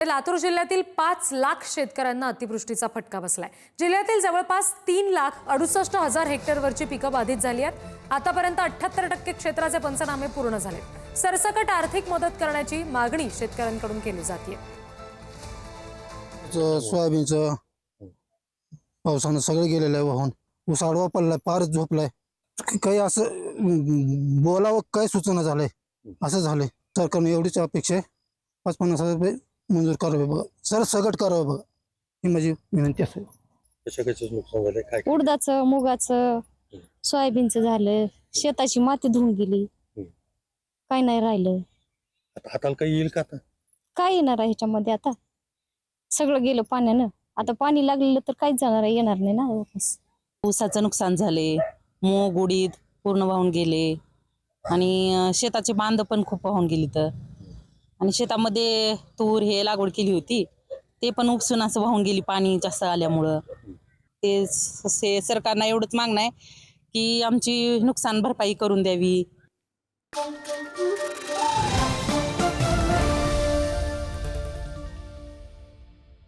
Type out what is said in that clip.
लातूर जिल्ह्यातील 5 लाख शेतकऱ्यांना अतिवृष्टीचा फटका बसलाय। जिल्ह्यातील जवळपास 3,68,000 हेक्टरवरची पिकं बाधित झाली आहेत। आतापर्यंत 78% क्षेत्राचे पंचनामे पूर्ण झाले। सरसकट आर्थिक मदत करण्याची मागणी शेतकऱ्यांकडून केली जाते। सोयाबीनचं पावसानं सगळं गेलेलं आहे वाहून। ऊस आडवा पडलाय, पारच झोपलाय। काही असं बोलावं काय सूचना झालंय, असं झालंय। सरकारने एवढीच अपेक्षा आहे, 50,000 रुपये मंजूर करावे बघा, सरसकट करावं बघा, ही माझी विनंती असेल। कशाचं नुकसान झालंय? काय उडदाचं, मुगाचं, सोयाबीनचं झालं, शेताची माती धुवून गेली, काय नाही राहिलं। आता हाताला काही येईल का? आता काय येणार आहे ह्याच्यामध्ये? आता सगळं गेलं पाण्यानं। आता पाणी लागलेलं तर काहीच येणार नाही ना वापस। ऊसाचं नुकसान झाले, मूग उडीद पूर्ण वाहून गेले आणि शेताचे बांध पण खूप वाहून गेली। तर आणि शेतामध्ये तूर हे लागवड केली होती, ते पण उपसून असं वाहून गेली पाणी जास्त आल्यामुळं। ते सरकारना एवढंच मागणं आहे की आमची नुकसान भरपाई करून द्यावी।